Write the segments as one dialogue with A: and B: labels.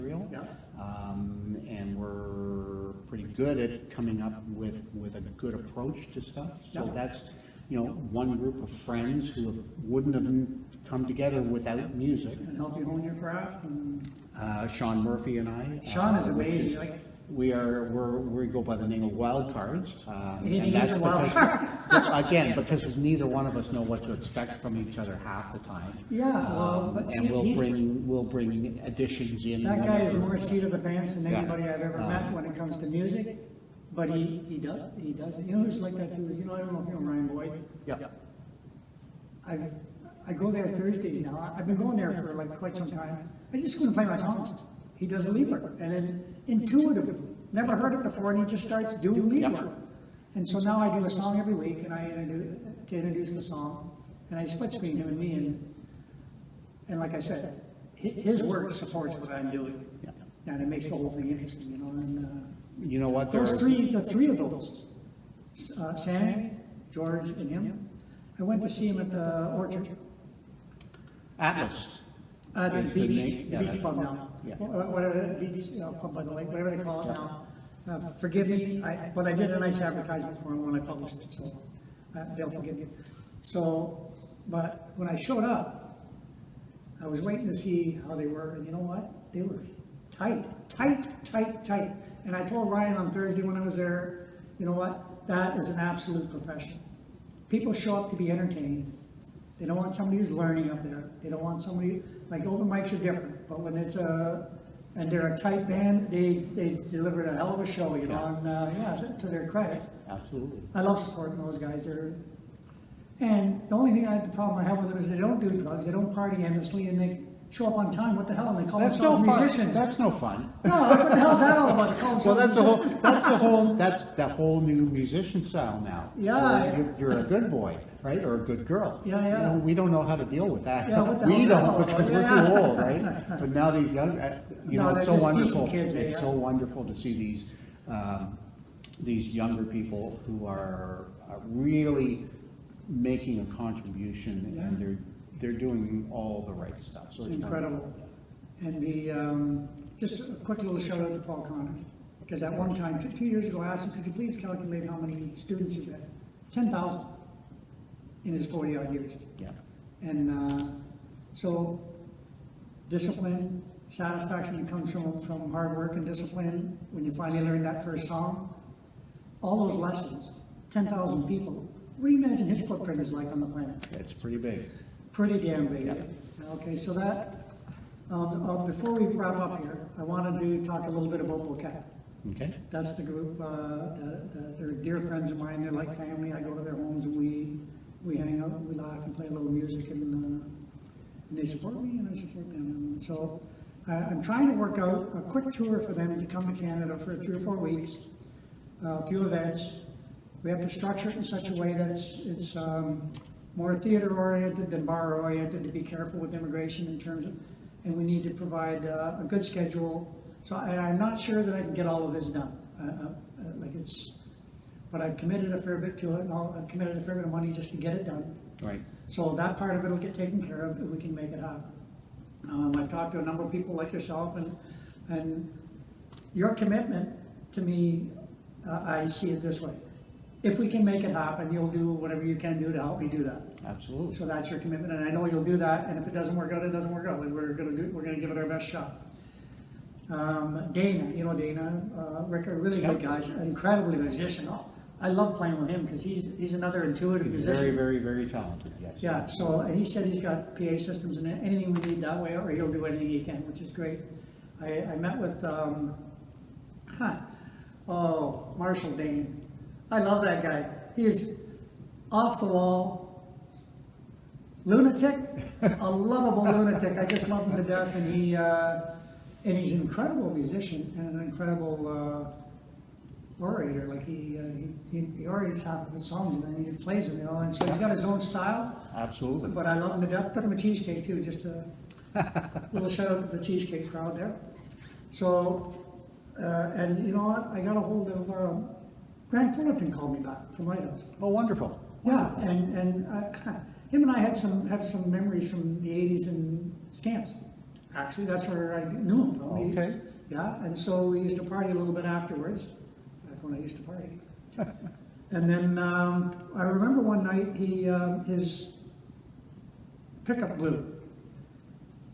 A: material.
B: Yeah.
A: And we're pretty good at coming up with a good approach to stuff. So
B: Yeah.
A: that's, one group of friends who wouldn't have come together without music.
B: And help you hone your craft. And
A: Sean Murphy and I.
B: Sean is
A: which
B: amazing. Like,
A: we go by the name of Wild Cards.
B: He
A: And
B: is
A: that's
B: a wild
A: because, again, because neither one of us know what to expect from each other half the time.
B: Yeah, well, but
A: And
B: see,
A: we'll bring additions in.
B: that guy is
A: whenever.
B: more seat of the pants than
A: Yeah.
B: anybody I've ever met when it comes to music. But he does it. You know who's like that too is, I don't know if you know Ryan Boyd.
A: Yeah.
B: I go there Thursdays now. I've been going there for like quite some time. I just go and play my songs. He does lead work, and then intuitively, never heard it before, and he just starts doing lead
A: Yep.
B: work. And so now I do a song every week, and I introduce the song, and I split screen him and me, and like I said, his work supports what I'm doing,
A: Yeah.
B: and it makes the whole thing interesting, And
A: You know what?
B: the three of those, Sammy, George, and him. I went to see him at the Orchard.
A: Atlas.
B: The
A: Is the
B: beach,
A: name-
B: the
A: yeah,
B: beach
A: that's-
B: pub now.
A: yeah.
B: Whatever, the beach, pub by the lake, whatever they call it now. Forgive me, but I did a nice advertisement for them when I published it, so they'll forgive me. So, but when I showed up, I was waiting to see how they were, and you know what? They were tight. And I told Ryan on Thursday when I was there, you know what? That is an absolute profession. People show up to be entertained. They don't want somebody who's learning up there. They don't want somebody, like open mics are different, but when it's and they're a tight band, they delivered a hell of a show, and to their credit.
A: Absolutely.
B: I love supporting those guys. And the only thing the problem I have with them is they don't do drugs, they don't party endlessly, and they show up on time. What the hell? And they call
A: That's no
B: themselves
A: fun.
B: musicians.
A: That's no fun.
B: No, what the hell's that all about? They call
A: Well,
B: themselves
A: that's the whole new musician style now.
B: Yeah.
A: Where you're a good boy, right, or a good girl.
B: Yeah.
A: We don't know how to deal with that.
B: Yeah, what the
A: We
B: hell's that
A: don't
B: all
A: because
B: about?
A: we're
B: Yeah.
A: too old, right? But now these young,
B: No,
A: it's
B: they're
A: so
B: just
A: wonderful.
B: decent kids,
A: It's
B: yeah.
A: so wonderful to see these younger people who are really making a contribution, and they're doing all the right stuff. So it's
B: Incredible. And just a quick little shout out to Paul Connors, because at one time, 2 years ago, I asked him, could you please calculate how many students you've had? 10,000 in his 40-odd years.
A: Yeah.
B: And so discipline, satisfaction that comes from hard work and discipline when you finally learn that first song. All those lessons, 10,000 people. What do you imagine his footprint is like on the planet?
A: It's pretty big.
B: Pretty damn big.
A: Yeah.
B: Okay, so that, before we wrap up here, I wanted to talk a little bit about Bouquet.
A: Okay.
B: That's the group, they're dear friends of mine, they're like family. I go to their homes and we hang out, we laugh and play a little music, and they support me and I support them. And so I'm trying to work out a quick tour for them to come to Canada for 3 or 4 weeks, a few events. We have to structure it in such a way that it's more theater oriented than bar oriented, to be careful with immigration in terms of, and we need to provide a good schedule. So I'm not sure that I can get all of this done. But I've committed a fair bit to it, and I've committed a fair bit of money just to get it done.
A: Right.
B: So that part of it will get taken care of if we can make it happen. I've talked to a number of people like yourself, and your commitment to me, I see it this way. If we can make it happen, you'll do whatever you can do to help me do that.
A: Absolutely.
B: So that's your commitment, and I know you'll do that. And if it doesn't work out, it doesn't work out. We're gonna give it our best shot. Dana, you know Dana, Rick, are really good guys, incredibly musician. I love playing with him because he's another intuitive
A: He's
B: musician.
A: very, very, very talented, yes.
B: Yeah, so he said he's got PA systems and anything we need that way, or he'll do anything he can, which is great. I met with Marshall Dane. I love that guy. He is off the wall, lunatic, a lovable lunatic. I just love him to death, and he's an incredible musician and an incredible orator. Like he orates half of his songs and then he plays them, and so he's got his own style.
A: Absolutely.
B: But I love him to death. Took him a cheesecake too, just a little shout out to the cheesecake crowd there. So, and you know what? I got a hold of Grant Fullerton called me back from Lighthouse.
A: Oh, wonderful.
B: Yeah, and him and I had some memories from the '80s and scamps. Actually, that's where I knew him from.
A: Okay.
B: Yeah, and so we used to party a little bit afterwards, back when I used to party. And then, I remember one night, his pickup blew.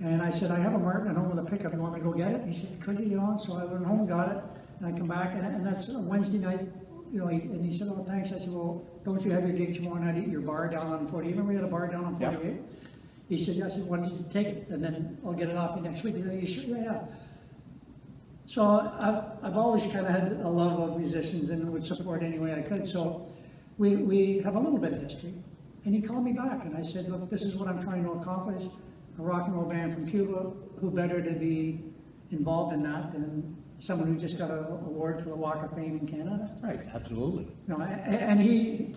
B: And I said, I have a Martin at home with a pickup, you want me to go get it? He said, could you, so I went home and got it, and I come back, and that's a Wednesday night, and he said, oh, thanks. I said, well, don't you have your gig tomorrow night at your bar down on 48? Remember we had a bar down on 48?
A: Yep.
B: He said, yes. I said, why don't you take it, and then I'll get it off you next week. He said, you sure? Yeah, yeah. So I've always kind of had a love of musicians and would support any way I could. So we have a little bit of history. And he called me back, and I said, look, this is what I'm trying to accomplish. A rock and roll band from Cuba, who better to be involved in that than someone who just got an award for the Walk of Fame in Canada?
A: Right, absolutely.
B: And he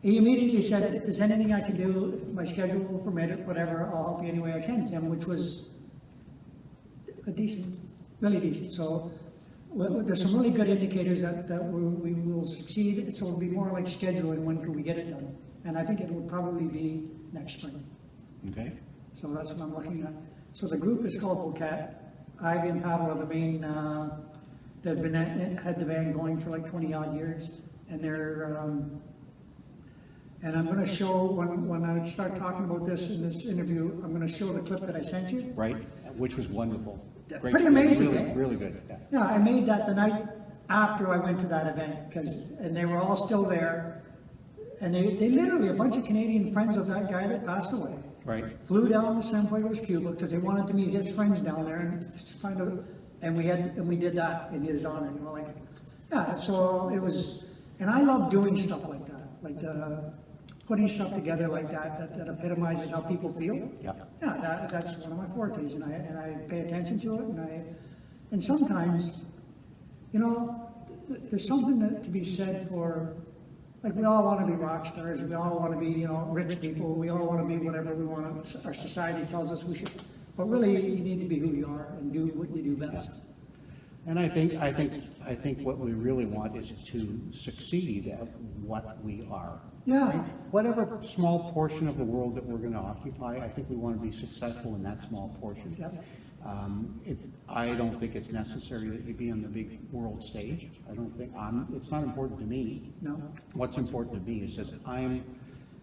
B: immediately said, if there's anything I can do, if my schedule will permit it, whatever, I'll help you any way I can, Tim, which was really decent. So there's some really good indicators that we will succeed. So it'll be more like scheduling, when can we get it done? And I think it will probably be next spring.
A: Okay.
B: So that's what I'm looking at. So the group is called Bouquet. Ivy and Pavel are the main, they've had the band going for like 20 odd years. And and I'm going to show, when I start talking about this in this interview, I'm going to show the clip that I sent you.
A: Right, which was wonderful. Great.
B: Pretty amazing,
A: Really,
B: eh?
A: really good, yeah.
B: Yeah, I made that the night after I went to that event, and they were all still there. And they literally, a bunch of Canadian friends of that guy that passed away,
A: Right,
B: flew down to San Pueblos, Cuba, because they wanted to meet his friends down there and find out, and we did that in his honor, yeah, so it was, and I love doing stuff like that, putting stuff together like that epitomizes how people feel.
A: yeah.
B: Yeah, that's one of my fortes, and I pay attention to it, and sometimes, there's something to be said for, like, we all want to be rock stars, we all want to be, rich people, we all want to be whatever we want, our society tells us we should, but really, you need to be who you are and do what you do best.
A: And I think what we really want is to succeed at what we are.
B: Yeah.
A: Right? Whatever small portion of the world that we're going to occupy, I think we want to be successful in that small portion.
B: Yep.
A: I don't think it's necessary that you be on the big world stage. I don't think, it's not important to me.
B: No.
A: What's important to me is that I'm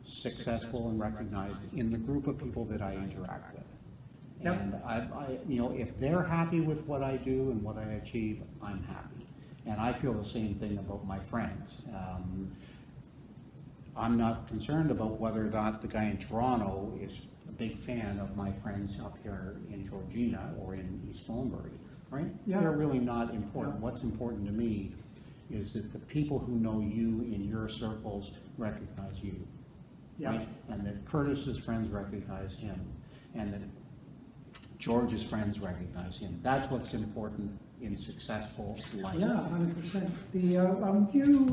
A: successful and recognized in the group of people that I interact with.
B: Yep.
A: And if they're happy with what I do and what I achieve, I'm happy. And I feel the same thing about my friends. I'm not concerned about whether or not the guy in Toronto is a big fan of my friends up here in Georgina or in East Thornbury, right?
B: Yeah.
A: They're really not important.
B: Yeah.
A: What's important to me is that the people who know you in your circles recognize you.
B: Yeah.
A: Right? And that Curtis's friends recognize him, and that George's friends recognize him. That's what's important in successful life.
B: Yeah, 100%.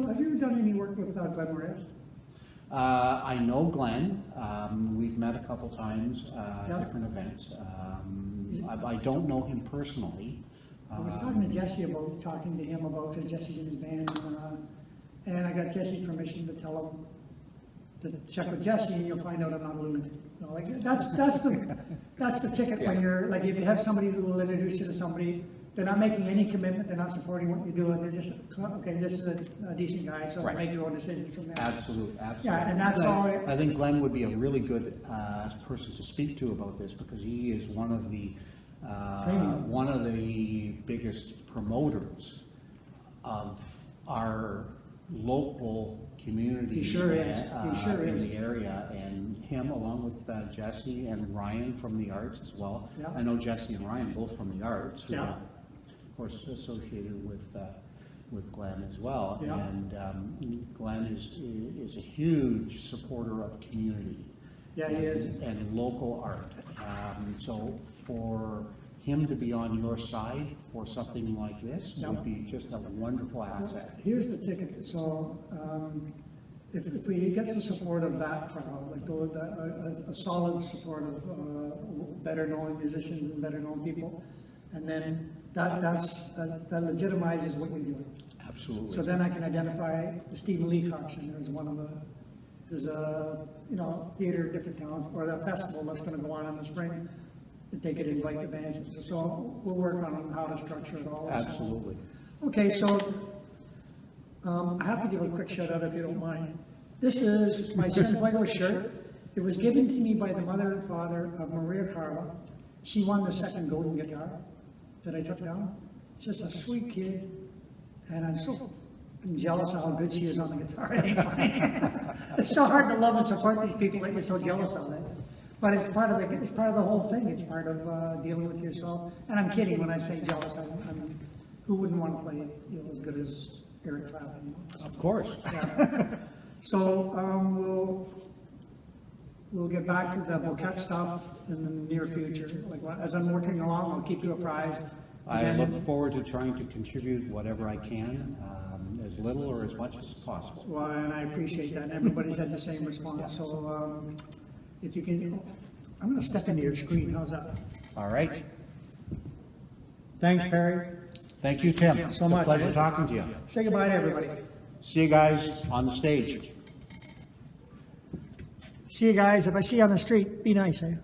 B: Have you done any work with Glenn Moraes?
A: I know Glenn. We've met a couple times,
B: Yeah.
A: different events. I don't know him personally.
B: I was talking to Jesse talking to him about, because Jesse's in his band, and I got Jesse's permission to tell him to check with Jesse, and you'll find out I'm not a lunatic. That's the ticket when you're, like, if you have somebody who will introduce you to somebody, they're not making any commitment, they're not supporting what you're doing, they're just, okay, this is a decent guy, so
A: Right.
B: make your own decisions from there.
A: Absolutely.
B: Yeah, and that's all.
A: I think Glenn would be a really good person to speak to about this, because he is one of the biggest promoters of our local community.
B: He sure is. He sure
A: in
B: is.
A: the area, and him along with Jesse and Ryan from the arts as well.
B: Yeah.
A: I know Jesse and Ryan both from the arts, who
B: Yeah.
A: are, of course, associated with Glenn as well.
B: Yeah.
A: And Glenn is a huge supporter of community.
B: Yeah, he is.
A: And local art. So for him to be on your side for something like this
B: Yeah.
A: would be just a wonderful asset.
B: Here's the ticket, so, if we get the support of that crowd, like a solid support of better known musicians and better known people, and then that legitimizes what we do.
A: Absolutely.
B: So then I can identify the Stephen Leacock Center as there's a, theater, different towns, or the festival that's gonna go on in the spring. that they could invite the bands. So we'll work on how to structure it all.
A: Absolutely.
B: Okay, so, I have to give a quick shout out if you don't mind. This is my San Fuego shirt. It was given to me by the mother and father of Maria Carla. She won the second golden guitar that I took down. It's just a sweet kid, and I'm so jealous of how good she is on the guitar. It ain't funny. It's so hard to love and support these people that you're so jealous of it. But it's part of the whole thing. It's part of dealing with yourself. And I'm kidding when I say jealous. I'm who wouldn't want to play as good as Eric Clapton?
A: Of course.
B: Yeah. So we'll get back to the bouquet stuff in the near future. Like as I'm working along, I'll keep you apprised.
A: I
B: Again,
A: look forward to trying to contribute whatever I can, as little or as much as possible.
B: Well, and I appreciate that. Everybody's had the same response. So if you can, I'm going to step into your screen. How's that?
A: All right?
B: Thanks, Perry.
A: Thank you, Tim.
B: So
A: It's
B: much.
A: a pleasure talking to you.
B: Say goodbye to everybody.
A: See you guys on the stage.
B: See you guys. If I see you on the street, be nice, eh?